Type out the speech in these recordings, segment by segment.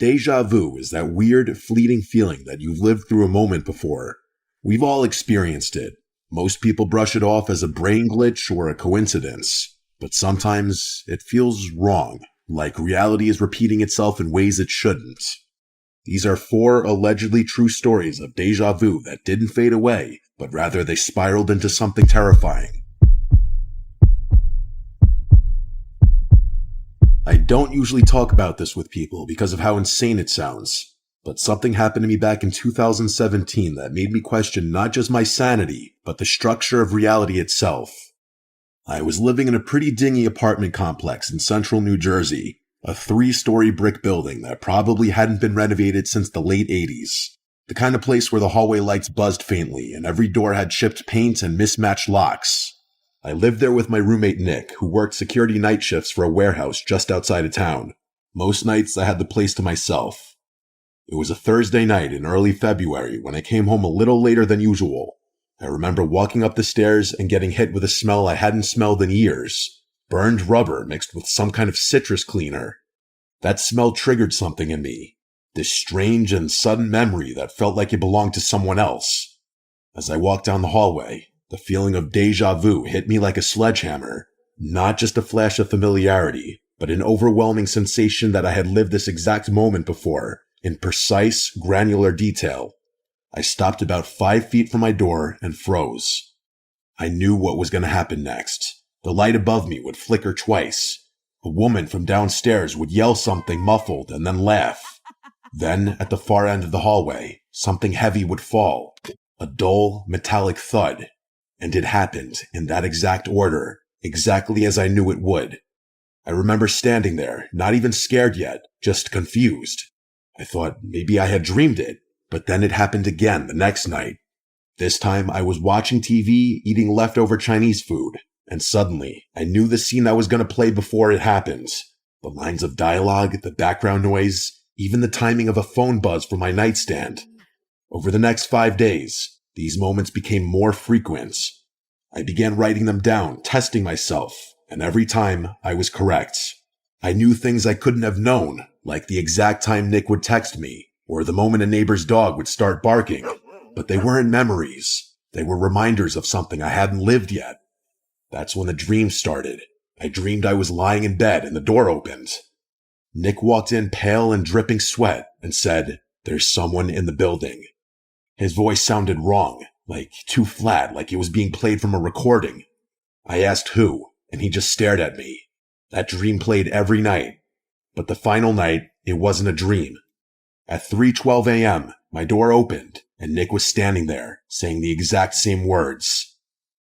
Déjà vu is that weird, fleeting feeling that you've lived through a moment before. We've all experienced it. Most people brush it off as a brain glitch or a coincidence, but sometimes it feels wrong, like reality is repeating itself in ways it shouldn't. These are 4 allegedly true stories of déjà vu that didn't fade away, but rather they spiraled into something terrifying. I don't usually talk about this with people because of how insane it sounds, but something happened to me back in 2017 that made me question not just my sanity, but the structure of reality itself. I was living in a pretty dingy apartment complex in central New Jersey, a 3-story brick building that probably hadn't been renovated since the late 80s. The kind of place where the hallway lights buzzed faintly and every door had chipped paint and mismatched locks. I lived there with my roommate Nick, who worked security night shifts for a warehouse just outside of town. Most nights I had the place to myself. It was a Thursday night in early February when I came home a little later than usual. I remember walking up the stairs and getting hit with a smell I hadn't smelled in years. Burned rubber mixed with some kind of citrus cleaner. That smell triggered something in me. This strange and sudden memory that felt like it belonged to someone else. As I walked down the hallway, the feeling of déjà vu hit me like a sledgehammer. Not just a flash of familiarity, but an overwhelming sensation that I had lived this exact moment before, in precise, granular detail. I stopped about 5 feet from my door and froze. I knew what was going to happen next. The light above me would flicker twice. A woman from downstairs would yell something muffled and then laugh. Then, at the far end of the hallway, something heavy would fall. A dull, metallic thud. And it happened in that exact order, exactly as I knew it would. I remember standing there, not even scared yet, just confused. I thought maybe I had dreamed it, but then it happened again the next night. This time I was watching TV, eating leftover Chinese food, and suddenly I knew the scene that was going to play before it happened. The lines of dialogue, the background noise, even the timing of a phone buzz from my nightstand. Over the next 5 days, these moments became more frequent. I began writing them down, testing myself, and every time I was correct. I knew things I couldn't have known, like the exact time Nick would text me, or the moment a neighbor's dog would start barking. But they weren't memories. They were reminders of something I hadn't lived yet. That's when the dreams started. I dreamed I was lying in bed and the door opened. Nick walked in pale and dripping sweat and said, "There's someone in the building." His voice sounded wrong, like too flat, like it was being played from a recording. I asked who, and he just stared at me. That dream played every night. But the final night, it wasn't a dream. At 3:12 a.m., my door opened, and Nick was standing there, saying the exact same words.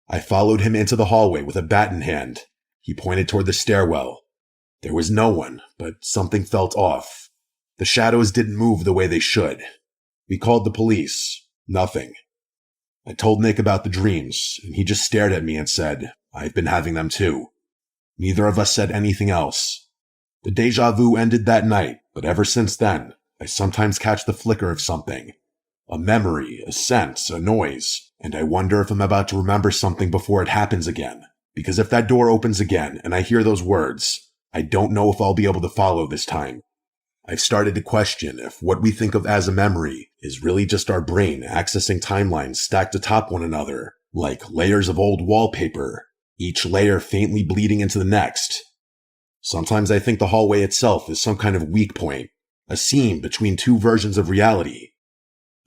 I followed him into the hallway with a bat in hand. He pointed toward the stairwell. There was no one, but something felt off. The shadows didn't move the way they should. We called the police. Nothing. I told Nick about the dreams, and he just stared at me and said, "I've been having them too." Neither of us said anything else. The déjà vu ended that night, but ever since then, I sometimes catch the flicker of something. A memory, a sense, a noise, and I wonder if I'm about to remember something before it happens again. Because if that door opens again and I hear those words, I don't know if I'll be able to follow this time. I've started to question if what we think of as a memory is really just our brain accessing timelines stacked atop one another, like layers of old wallpaper, each layer faintly bleeding into the next. Sometimes I think the hallway itself is some kind of weak point, a seam between 2 versions of reality.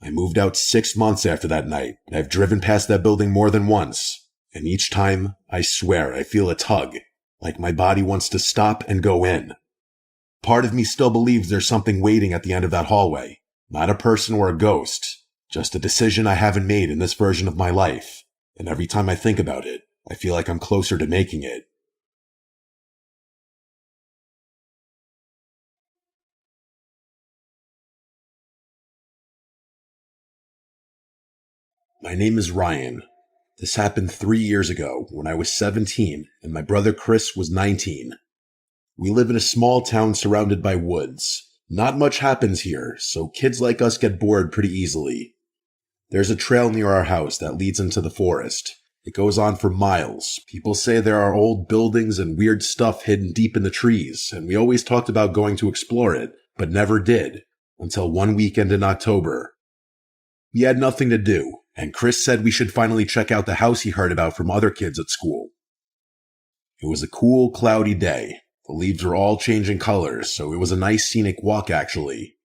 I moved out 6 months after that night, and I've driven past that building more than once, and each time, I swear, I feel a tug, like my body wants to stop and go in. Part of me still believes there's something waiting at the end of that hallway. Not a person or a ghost. Just a decision I haven't made in this version of my life. And every time I think about it, I feel like I'm closer to making it. My name is Ryan. This happened 3 years ago when I was 17 and my brother Chris was 19. We live in a small town surrounded by woods. Not much happens here, so kids like us get bored pretty easily. There's a trail near our house that leads into the forest. It goes on for miles. People say there are old buildings and weird stuff hidden deep in the trees, and we always talked about going to explore it, but never did until one weekend in October. We had nothing to do, and Chris said we should finally check out the house he heard about from other kids at school. It was a cool, cloudy day. The leaves were all changing colors, so it was a nice scenic walk actually.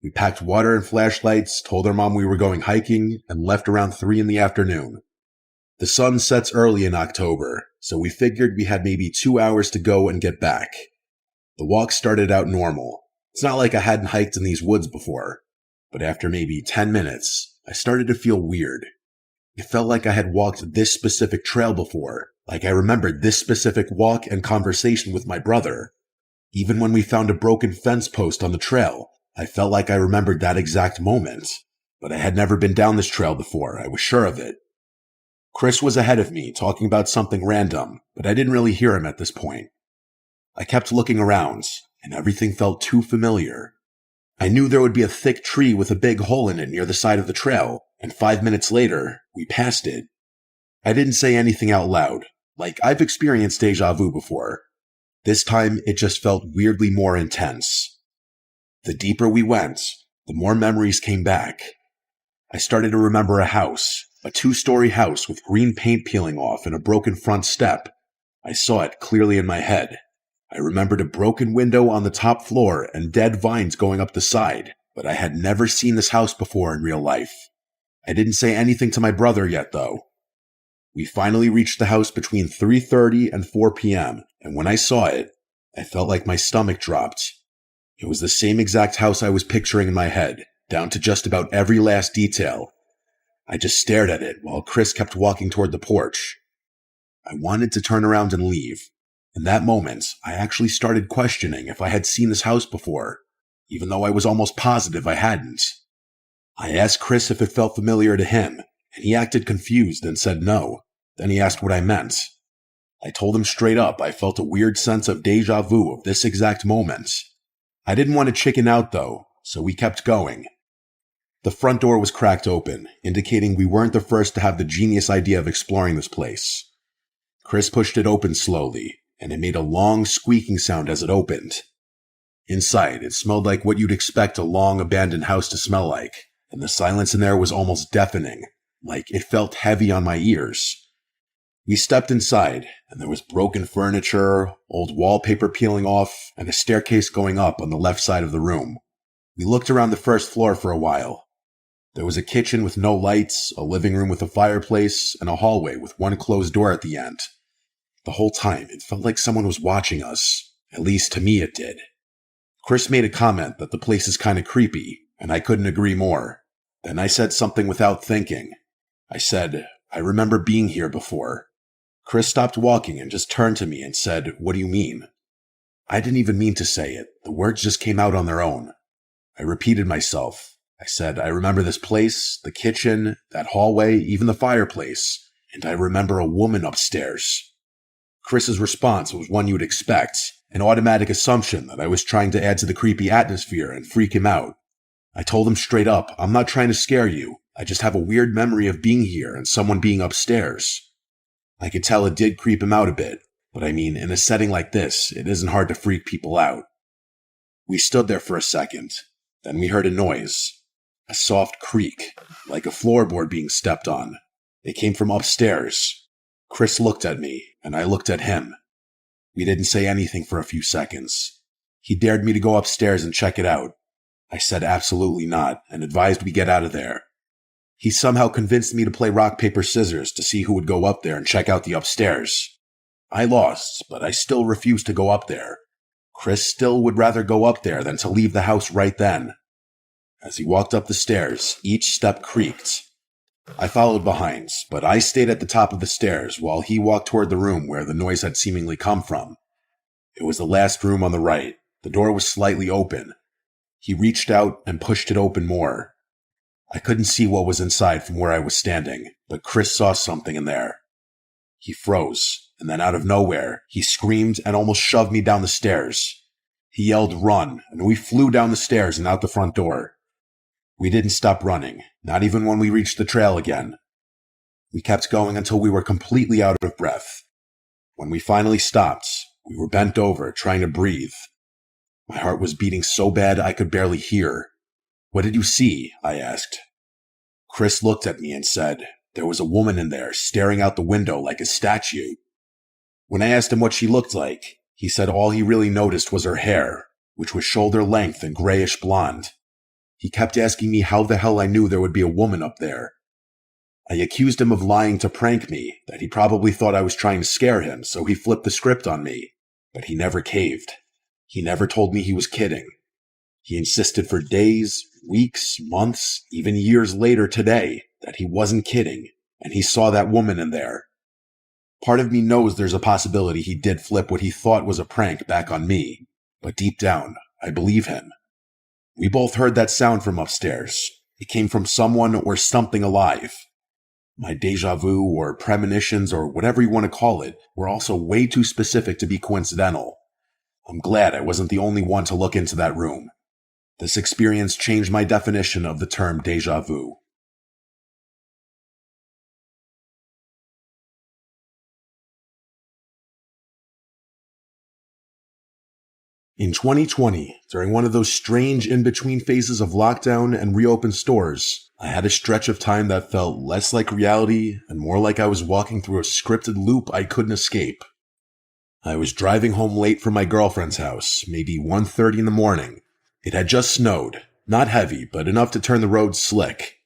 We packed water and flashlights, told our mom we were going hiking, and left around 3 in the afternoon. The sun sets early in October, so we figured we had maybe 2 hours to go and get back. The walk started out normal. It's not like I hadn't hiked in these woods before, but after maybe 10 minutes, I started to feel weird. It felt like I had walked this specific trail before, like I remembered this specific walk and conversation with my brother. Even when we found a broken fence post on the trail, I felt like I remembered that exact moment, but I had never been down this trail before, I was sure of it. Chris was ahead of me, talking about something random, but I didn't really hear him at this point. I kept looking around, and everything felt too familiar. I knew there would be a thick tree with a big hole in it near the side of the trail, and 5 minutes later, we passed it. I didn't say anything out loud, like I've experienced déjà vu before. This time, it just felt weirdly more intense. The deeper we went, the more memories came back. I started to remember a house, a 2-story house with green paint peeling off and a broken front step. I saw it clearly in my head. I remembered a broken window on the top floor and dead vines going up the side, but I had never seen this house before in real life. I didn't say anything to my brother yet, though. We finally reached the house between 3:30 and 4 p.m., and when I saw it, I felt like my stomach dropped. It was the same exact house I was picturing in my head, down to just about every last detail. I just stared at it while Chris kept walking toward the porch. I wanted to turn around and leave. In that moment, I actually started questioning if I had seen this house before, even though I was almost positive I hadn't. I asked Chris if it felt familiar to him, and he acted confused and said no. Then he asked what I meant. I told him straight up I felt a weird sense of déjà vu of this exact moment. I didn't want to chicken out though, so we kept going. The front door was cracked open, indicating we weren't the first to have the genius idea of exploring this place. Chris pushed it open slowly, and it made a long squeaking sound as it opened. Inside, it smelled like what you'd expect a long abandoned house to smell like, and the silence in there was almost deafening, like it felt heavy on my ears. We stepped inside, and there was broken furniture, old wallpaper peeling off, and a staircase going up on the left side of the room. We looked around the first floor for a while. There was a kitchen with no lights, a living room with a fireplace, and a hallway with one closed door at the end. The whole time, it felt like someone was watching us. At least to me it did. Chris made a comment that the place is kind of creepy, and I couldn't agree more. Then I said something without thinking. I said, I remember being here before. Chris stopped walking and just turned to me and said, "What do you mean?" I didn't even mean to say it. The words just came out on their own. I repeated myself. I said, I remember this place, the kitchen, that hallway, even the fireplace, and I remember a woman upstairs. Chris's response was one you would expect, an automatic assumption that I was trying to add to the creepy atmosphere and freak him out. I told him straight up, I'm not trying to scare you. I just have a weird memory of being here and someone being upstairs. I could tell it did creep him out a bit, but I mean, in a setting like this, it isn't hard to freak people out. We stood there for a second. Then we heard a noise. A soft creak, like a floorboard being stepped on. It came from upstairs. Chris looked at me, and I looked at him. We didn't say anything for a few seconds. He dared me to go upstairs and check it out. I said absolutely not, and advised we get out of there. He somehow convinced me to play rock, paper, scissors to see who would go up there and check out the upstairs. I lost, but I still refused to go up there. Chris still would rather go up there than to leave the house right then. As he walked up the stairs, each step creaked. I followed behind, but I stayed at the top of the stairs while he walked toward the room where the noise had seemingly come from. It was the last room on the right. The door was slightly open. He reached out and pushed it open more. I couldn't see what was inside from where I was standing, but Chris saw something in there. He froze, and then out of nowhere, he screamed and almost shoved me down the stairs. He yelled, "Run," and we flew down the stairs and out the front door. We didn't stop running, not even when we reached the trail again. We kept going until we were completely out of breath. When we finally stopped, we were bent over, trying to breathe. My heart was beating so bad I could barely hear. "What did you see?" I asked. Chris looked at me and said, "There was a woman in there staring out the window like a statue." When I asked him what she looked like, he said all he really noticed was her hair, which was shoulder length and grayish blonde. He kept asking me how the hell I knew there would be a woman up there. I accused him of lying to prank me, that he probably thought I was trying to scare him, so he flipped the script on me. But he never caved. He never told me he was kidding. He insisted for days, weeks, months, even years later today, that he wasn't kidding, and he saw that woman in there. Part of me knows there's a possibility he did flip what he thought was a prank back on me, but deep down, I believe him. We both heard that sound from upstairs. It came from someone or something alive. My déjà vu or premonitions or whatever you want to call it were also way too specific to be coincidental. I'm glad I wasn't the only one to look into that room. This experience changed my definition of the term déjà vu. In 2020, during one of those strange in-between phases of lockdown and reopened stores, I had a stretch of time that felt less like reality and more like I was walking through a scripted loop I couldn't escape. I was driving home late from my girlfriend's house, maybe 1:30 in the morning. It had just snowed, not heavy, but enough to turn the roads slick.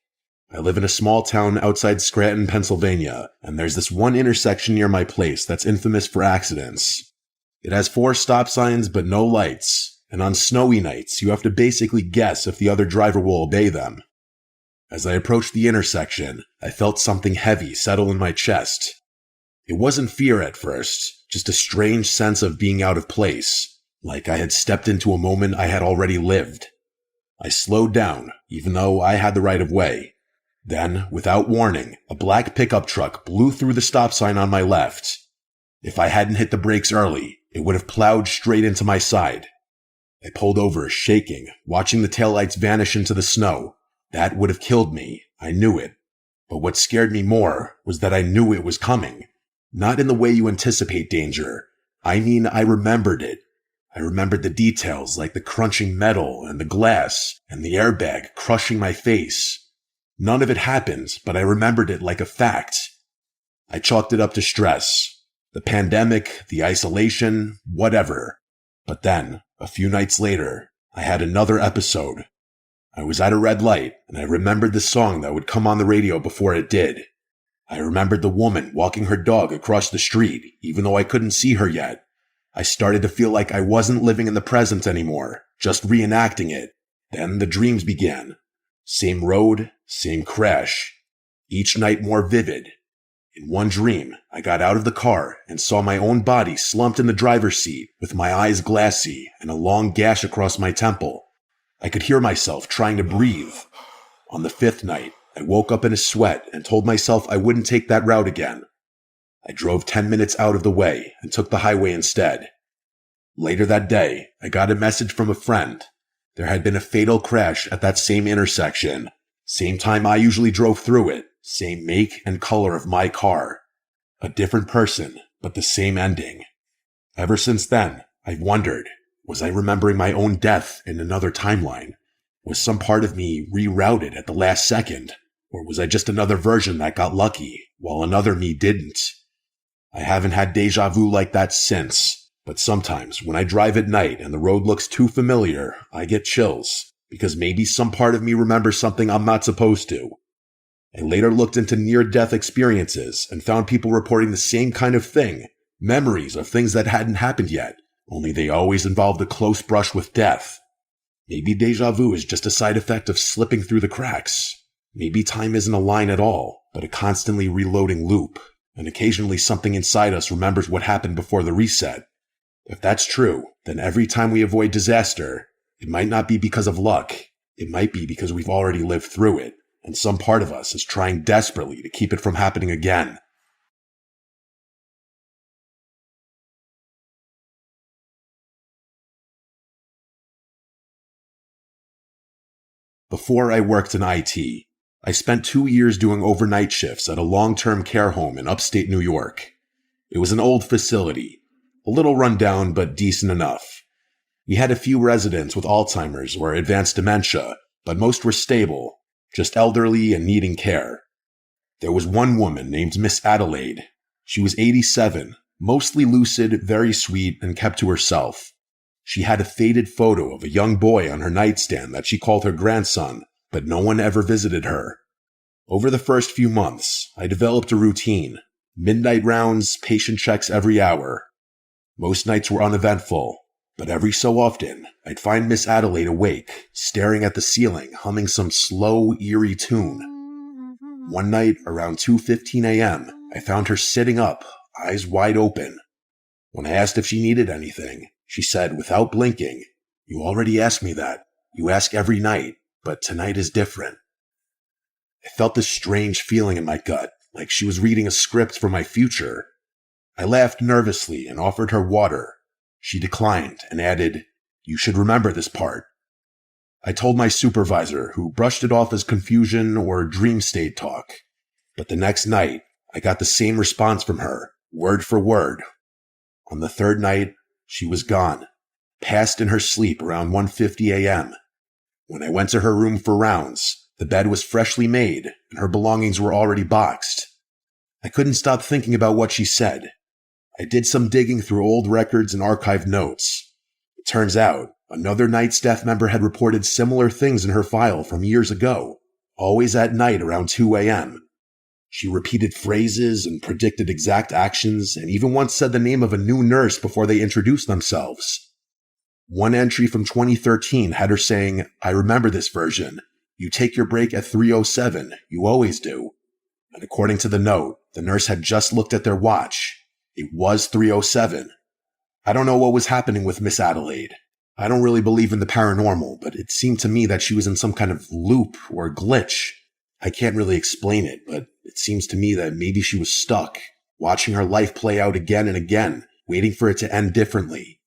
I live in a small town outside Scranton, Pennsylvania, and there's this one intersection near my place that's infamous for accidents. It has 4 stop signs but no lights, and on snowy nights you have to basically guess if the other driver will obey them. As I approached the intersection, I felt something heavy settle in my chest. It wasn't fear at first, just a strange sense of being out of place, like I had stepped into a moment I had already lived. I slowed down, even though I had the right of way. Then, without warning, a black pickup truck blew through the stop sign on my left. If I hadn't hit the brakes early, it would have plowed straight into my side. I pulled over, shaking, watching the taillights vanish into the snow. That would have killed me, I knew it. But what scared me more was that I knew it was coming. Not in the way you anticipate danger. I mean, I remembered it. I remembered the details like the crunching metal and the glass and the airbag crushing my face. None of it happened, but I remembered it like a fact. I chalked it up to stress. The pandemic, the isolation, whatever. But then, a few nights later, I had another episode. I was at a red light, and I remembered the song that would come on the radio before it did. I remembered the woman walking her dog across the street, even though I couldn't see her yet. I started to feel like I wasn't living in the present anymore, just reenacting it. Then the dreams began. Same road, same crash. Each night more vivid. In one dream, I got out of the car and saw my own body slumped in the driver's seat with my eyes glassy and a long gash across my temple. I could hear myself trying to breathe. On the 5th night, I woke up in a sweat and told myself I wouldn't take that route again. I drove 10 minutes out of the way and took the highway instead. Later that day, I got a message from a friend. There had been a fatal crash at that same intersection. Same time I usually drove through it. Same make and color of my car. A different person, but the same ending. Ever since then, I've wondered, was I remembering my own death in another timeline? Was some part of me rerouted at the last second? Or was I just another version that got lucky, while another me didn't? I haven't had déjà vu like that since, but sometimes when I drive at night and the road looks too familiar, I get chills, because maybe some part of me remembers something I'm not supposed to. I later looked into near-death experiences and found people reporting the same kind of thing, memories of things that hadn't happened yet, only they always involved a close brush with death. Maybe déjà vu is just a side effect of slipping through the cracks. Maybe time isn't a line at all, but a constantly reloading loop, and occasionally something inside us remembers what happened before the reset. If that's true, then every time we avoid disaster, it might not be because of luck. It might be because we've already lived through it. And some part of us is trying desperately to keep it from happening again. Before I worked in IT, I spent 2 years doing overnight shifts at a long-term care home in upstate New York. It was an old facility, a little run down but decent enough. We had a few residents with Alzheimer's or advanced dementia, but most were stable, just elderly and needing care. There was one woman named Miss Adelaide. She was 87, mostly lucid, very sweet, and kept to herself. She had a faded photo of a young boy on her nightstand that she called her grandson, but no one ever visited her. Over the first few months, I developed a routine. Midnight rounds, patient checks every hour. Most nights were uneventful, but every so often, I'd find Miss Adelaide awake, staring at the ceiling, humming some slow, eerie tune. One night, around 2:15 a.m., I found her sitting up, eyes wide open. When I asked if she needed anything, she said, without blinking, "You already asked me that. You ask every night, but tonight is different." I felt this strange feeling in my gut, like she was reading a script for my future. I laughed nervously and offered her water. She declined and added, "You should remember this part." I told my supervisor, who brushed it off as confusion or dream state talk. But the next night, I got the same response from her, word for word. On the third night, she was gone, passed in her sleep around 1:50 a.m. When I went to her room for rounds, the bed was freshly made and her belongings were already boxed. I couldn't stop thinking about what she said. I did some digging through old records and archived notes. It turns out, another night staff member had reported similar things in her file from years ago, always at night around 2 a.m. She repeated phrases and predicted exact actions, and even once said the name of a new nurse before they introduced themselves. One entry from 2013 had her saying, "I remember this version. You take your break at 3:07. You always do." And according to the note, the nurse had just looked at their watch. It was 3:07. I don't know what was happening with Miss Adelaide. I don't really believe in the paranormal, but it seemed to me that she was in some kind of loop or glitch. I can't really explain it, but it seems to me that maybe she was stuck, watching her life play out again and again, waiting for it to end differently.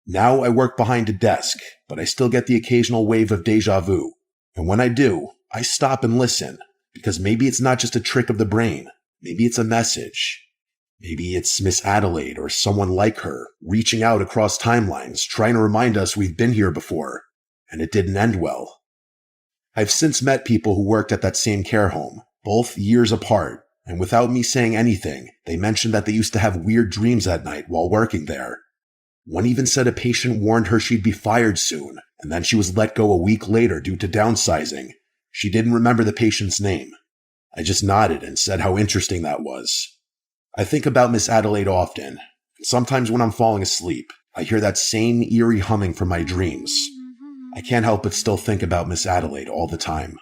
Now I work behind a desk, but I still get the occasional wave of déjà vu. And when I do, I stop and listen, because maybe it's not just a trick of the brain. Maybe it's a message. Maybe it's Miss Adelaide or someone like her, reaching out across timelines, trying to remind us we've been here before, and it didn't end well. I've since met people who worked at that same care home, both years apart, and without me saying anything, they mentioned that they used to have weird dreams at night while working there. One even said a patient warned her she'd be fired soon, and then she was let go a week later due to downsizing. She didn't remember the patient's name. I just nodded and said how interesting that was. I think about Miss Adelaide often. Sometimes when I'm falling asleep, I hear that same eerie humming from my dreams. I can't help but still think about Miss Adelaide all the time.